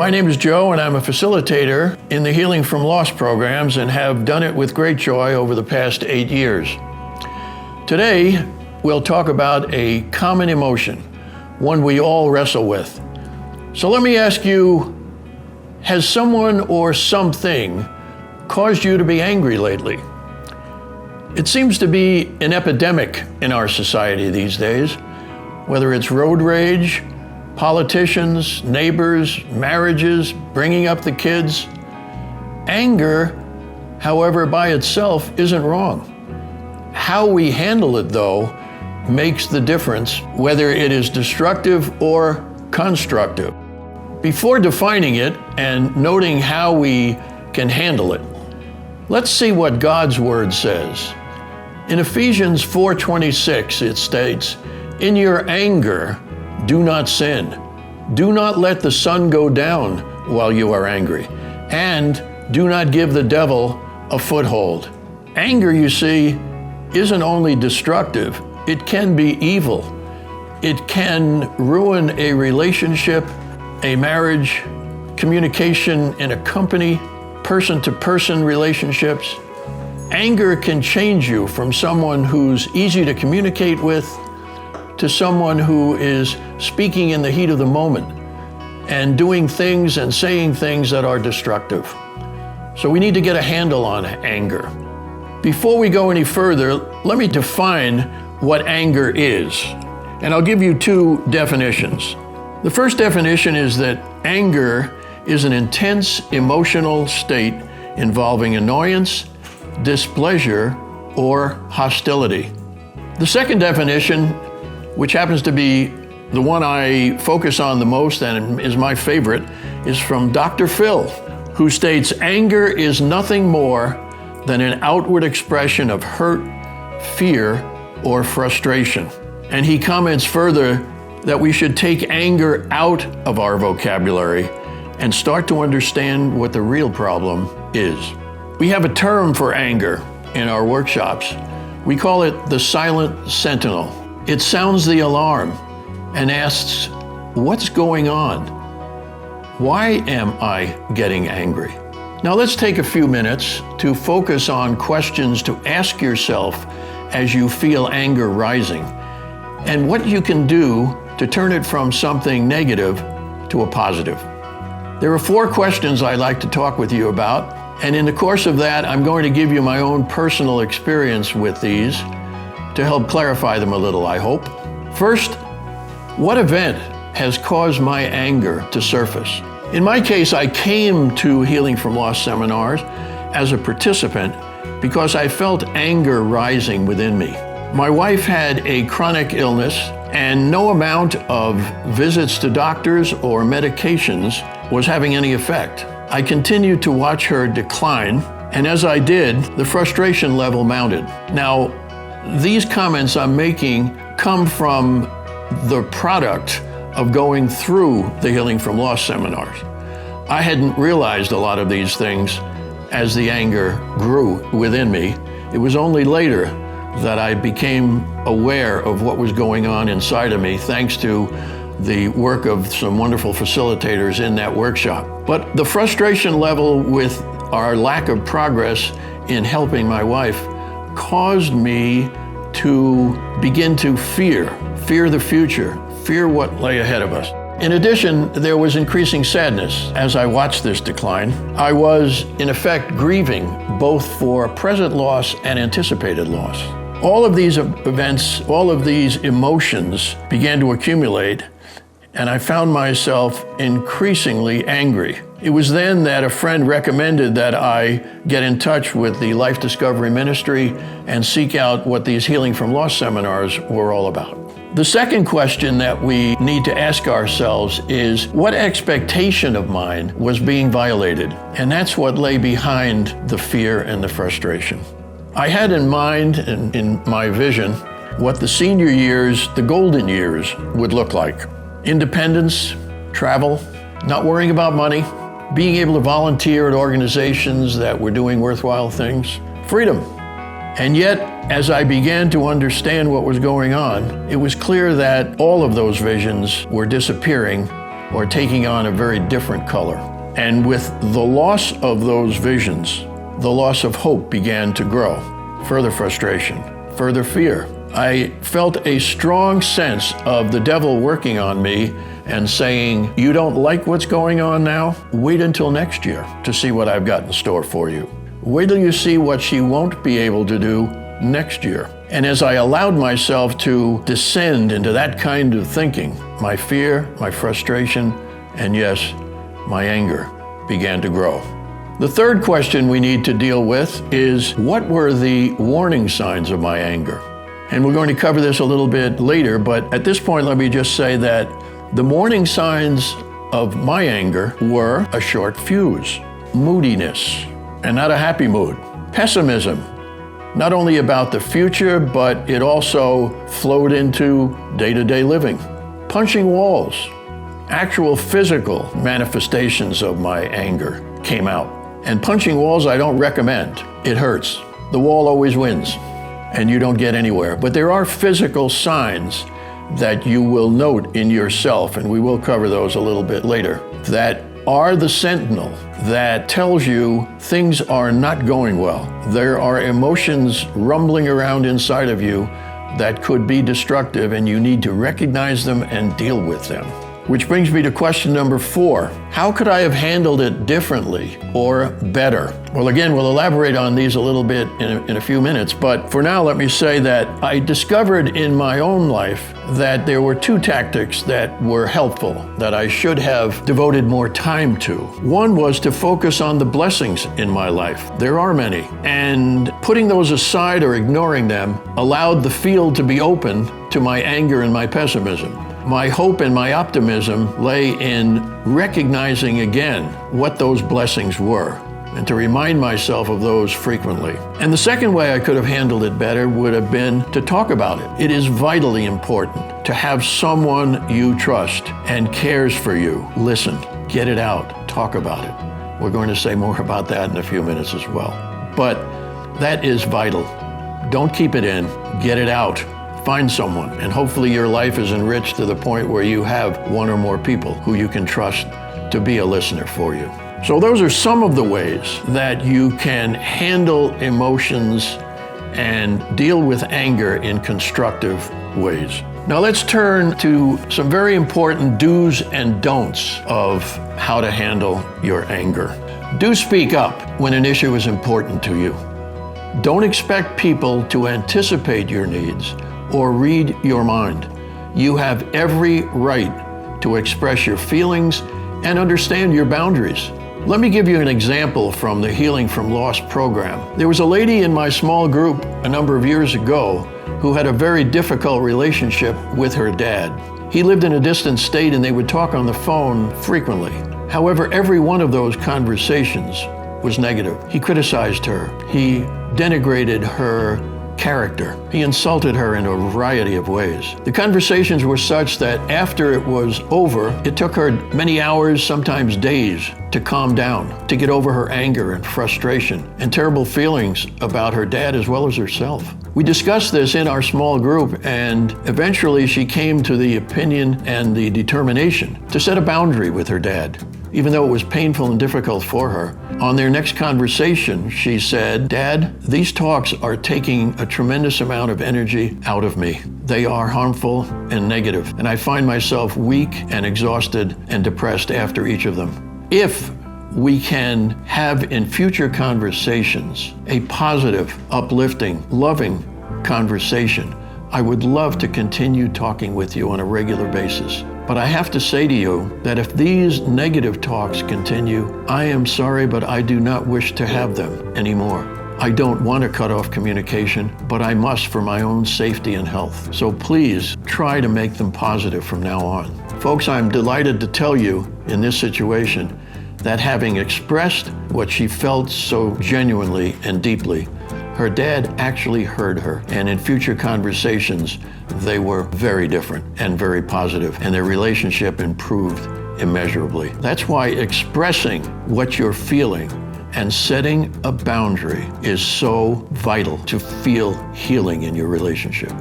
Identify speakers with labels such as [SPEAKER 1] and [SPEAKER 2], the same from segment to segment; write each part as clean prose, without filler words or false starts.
[SPEAKER 1] My name is Joe, and I'm a facilitator in the Healing from Loss programs and have done it with great joy over the past 8 years. Today, we'll talk about a common emotion, one we all wrestle with. So let me ask you, has someone or something caused you to be angry lately? It seems to be an epidemic in our society these days, whether it's road rage, politicians, neighbors, marriages, bringing up the kids. Anger, however, by itself isn't wrong. How we handle it, though, makes the difference, whether it is destructive or constructive. Before defining it and noting how we can handle it, let's see what God's Word says. In Ephesians 4:26, it states, "In your anger, do not sin. Do not let the sun go down while you are angry, and do not give the devil a foothold." Anger, you see, isn't only destructive, it can be evil. It can ruin a relationship, a marriage, communication in a company, person-to-person relationships. Anger can change you from someone who's easy to communicate with to someone who is speaking in the heat of the moment and doing things and saying things that are destructive. So we need to get a handle on anger. Before we go any further, let me define what anger is. And I'll give you two definitions. The first definition is that anger is an intense emotional state involving annoyance, displeasure, or hostility. The second definition, which happens to be the one I focus on the most and is my favorite, is from Dr. Phil, who states, "Anger is nothing more than an outward expression of hurt, fear, or frustration." And he comments further that we should take anger out of our vocabulary and start to understand what the real problem is. We have a term for anger in our workshops. We call it the silent sentinel. It sounds the alarm and asks, what's going on? Why am I getting angry? Now let's take a few minutes to focus on questions to ask yourself as you feel anger rising, and what you can do to turn it from something negative to a positive. There are 4 questions I'd like to talk with you about, and in the course of that, I'm going to give you my own personal experience with these to help clarify them a little, I hope. First, what event has caused my anger to surface? In my case, I came to Healing from Loss seminars as a participant because I felt anger rising within me. My wife had a chronic illness, and no amount of visits to doctors or medications was having any effect. I continued to watch her decline, and as I did, the frustration level mounted. Now, these comments I'm making come from the product of going through the Healing from Loss seminars. I hadn't realized a lot of these things as the anger grew within me. It was only later that I became aware of what was going on inside of me, thanks to the work of some wonderful facilitators in that workshop. But the frustration level with our lack of progress in helping my wife caused me to begin to fear the future, fear what lay ahead of us. In addition, there was increasing sadness as I watched this decline. I was, in effect, grieving both for present loss and anticipated loss. All of these events, all of these emotions began to accumulate, and I found myself increasingly angry. It was then that a friend recommended that I get in touch with the Life Discovery Ministry and seek out what these Healing from Loss seminars were all about. The second question that we need to ask ourselves is, what expectation of mine was being violated? And that's what lay behind the fear and the frustration. I had in mind, in my vision, what the senior years, the golden years, would look like. Independence, travel, not worrying about money, being able to volunteer at organizations that were doing worthwhile things, freedom. And yet, as I began to understand what was going on, it was clear that all of those visions were disappearing or taking on a very different color. And with the loss of those visions, the loss of hope began to grow. Further frustration, further fear. I felt a strong sense of the devil working on me and saying, you don't like what's going on now? Wait until next year to see what I've got in store for you. Wait till you see what she won't be able to do next year. And as I allowed myself to descend into that kind of thinking, my fear, my frustration, and yes, my anger began to grow. The third question we need to deal with is, what were the warning signs of my anger? And we're going to cover this a little bit later, but at this point, let me just say that the warning signs of my anger were a short fuse, moodiness, and not a happy mood, pessimism, not only about the future, but it also flowed into day-to-day living, punching walls. Actual physical manifestations of my anger came out. And punching walls I don't recommend. It hurts. The wall always wins, and you don't get anywhere. But there are physical signs that you will note in yourself, and we will cover those a little bit later, that are the sentinel that tells you things are not going well. There are emotions rumbling around inside of you that could be destructive, and you need to recognize them and deal with them. Which brings me to question number 4. How could I have handled it differently or better? Well, again, we'll elaborate on these a little bit in a few minutes, but for now, let me say that I discovered in my own life that there were 2 tactics that were helpful, that I should have devoted more time to. One was to focus on the blessings in my life. There are many, and putting those aside or ignoring them allowed the field to be open to my anger and my pessimism. My hope and my optimism lay in recognizing again what those blessings were and to remind myself of those frequently. And the second way I could have handled it better would have been to talk about it. It is vitally important to have someone you trust and cares for you. Listen, get it out, talk about it. We're going to say more about that in a few minutes as well. But that is vital. Don't keep it in, get it out. Find someone, and hopefully your life is enriched to the point where you have one or more people who you can trust to be a listener for you. So those are some of the ways that you can handle emotions and deal with anger in constructive ways. Now let's turn to some very important do's and don'ts of how to handle your anger. Do speak up when an issue is important to you. Don't expect people to anticipate your needs or read your mind. You have every right to express your feelings and understand your boundaries. Let me give you an example from the Healing from Loss program. There was a lady in my small group a number of years ago who had a very difficult relationship with her dad. He lived in a distant state and they would talk on the phone frequently. However, every one of those conversations was negative. He criticized her. He denigrated her character. He insulted her in a variety of ways. The conversations were such that after it was over, it took her many hours, sometimes days, to calm down, to get over her anger and frustration and terrible feelings about her dad as well as herself. We discussed this in our small group, and eventually she came to the opinion and the determination to set a boundary with her dad, even though it was painful and difficult for her. On their next conversation, she said, "Dad, these talks are taking a tremendous amount of energy out of me. They are harmful and negative, and I find myself weak and exhausted and depressed after each of them. If we can have in future conversations a positive, uplifting, loving conversation, I would love to continue talking with you on a regular basis. But I have to say to you that if these negative talks continue, I am sorry, but I do not wish to have them anymore. I don't want to cut off communication, but I must for my own safety and health. So please try to make them positive from now on." Folks, I'm delighted to tell you in this situation that having expressed what she felt so genuinely and deeply, her dad actually heard her, and in future conversations, they were very different and very positive, and their relationship improved immeasurably. That's why expressing what you're feeling and setting a boundary is so vital to feel healing in your relationship.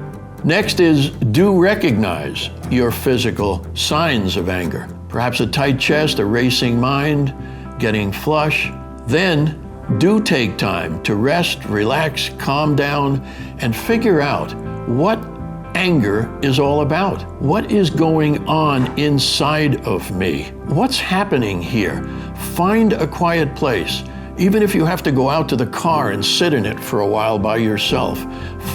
[SPEAKER 1] Next is do recognize your physical signs of anger. Perhaps a tight chest, a racing mind, getting flush. Then do take time to rest, relax, calm down, and figure out what anger is all about. What is going on inside of me? What's happening here? Find a quiet place. Even if you have to go out to the car and sit in it for a while by yourself,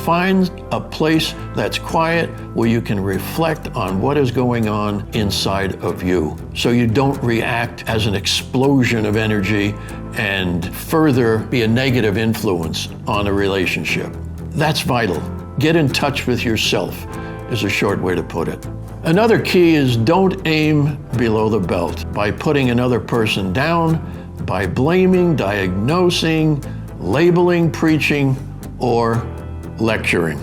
[SPEAKER 1] find a place that's quiet where you can reflect on what is going on inside of you so you don't react as an explosion of energy and further be a negative influence on a relationship. That's vital. Get in touch with yourself is a short way to put it. Another key is don't aim below the belt by putting another person down, by blaming, diagnosing, labeling, preaching, or lecturing.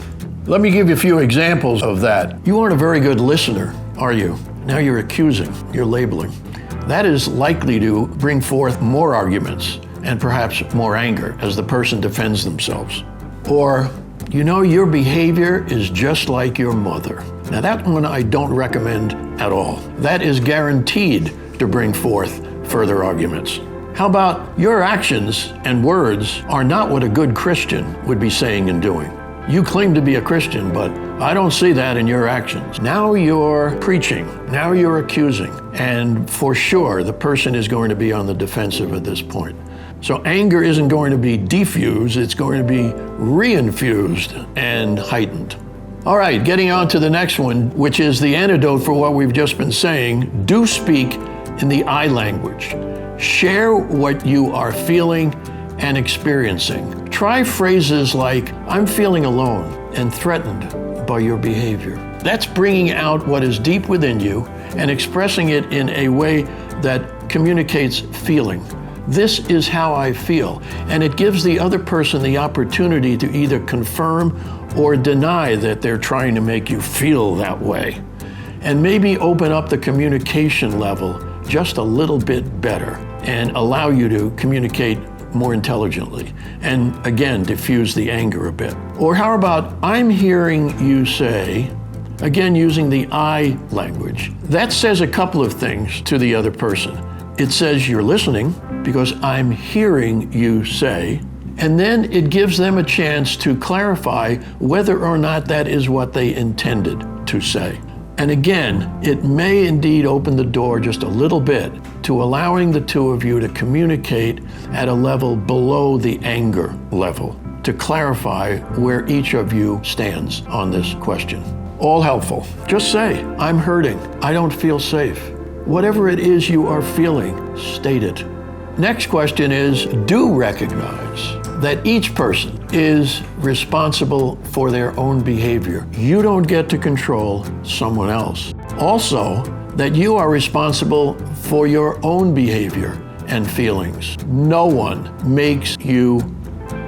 [SPEAKER 1] Let me give you a few examples of that. You aren't a very good listener, are you? Now you're accusing, you're labeling. That is likely to bring forth more arguments and perhaps more anger as the person defends themselves. Or, you know, your behavior is just like your mother. Now that one I don't recommend at all. That is guaranteed to bring forth further arguments. How about your actions and words are not what a good Christian would be saying and doing? You claim to be a Christian, but I don't see that in your actions. Now you're preaching, now you're accusing, and for sure the person is going to be on the defensive at this point. So anger isn't going to be diffused, it's going to be reinfused and heightened. All right, getting on to the next one, which is the antidote for what we've just been saying. Do speak in the I language. Share what you are feeling and experiencing. Try phrases like, I'm feeling alone and threatened by your behavior. That's bringing out what is deep within you and expressing it in a way that communicates feeling. This is how I feel. And it gives the other person the opportunity to either confirm or deny that they're trying to make you feel that way. And maybe open up the communication level just a little bit better and allow you to communicate more intelligently and again diffuse the anger a bit. Or how about, I'm hearing you say, again using the I language. That says a couple of things to the other person. It says you're listening because I'm hearing you say, and then it gives them a chance to clarify whether or not that is what they intended to say. And again, it may indeed open the door just a little bit to allowing the two of you to communicate at a level below the anger level, to clarify where each of you stands on this question. All helpful. Just say, I'm hurting. I don't feel safe. Whatever it is you are feeling, state it. Next question is, do recognize that each person is responsible for their own behavior. You don't get to control someone else. Also, that you are responsible for your own behavior and feelings. No one makes you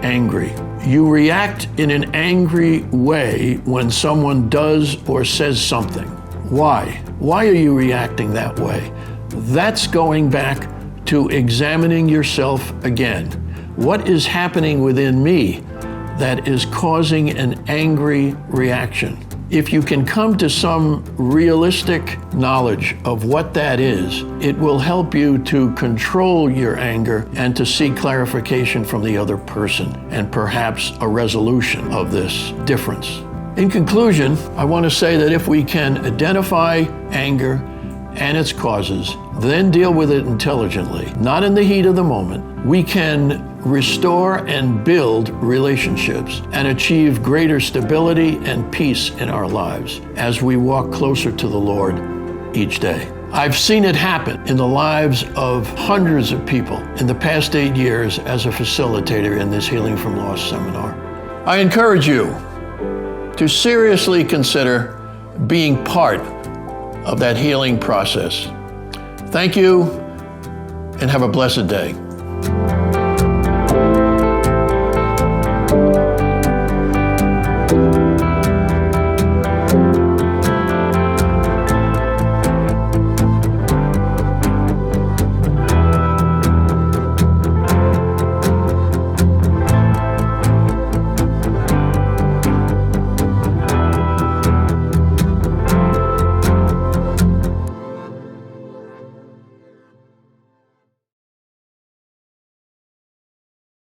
[SPEAKER 1] angry. You react in an angry way when someone does or says something. Why? Why are you reacting that way? That's going back to examining yourself again. What is happening within me that is causing an angry reaction? If you can come to some realistic knowledge of what that is, it will help you to control your anger and to seek clarification from the other person and perhaps a resolution of this difference. In conclusion, I want to say that if we can identify anger and its causes, then deal with it intelligently, not in the heat of the moment, we can restore and build relationships and achieve greater stability and peace in our lives as we walk closer to the Lord each day. I've seen it happen in the lives of hundreds of people in the past 8 years as a facilitator in this Healing from Loss seminar. I encourage you to seriously consider being part of that healing process. Thank you, and have a blessed day.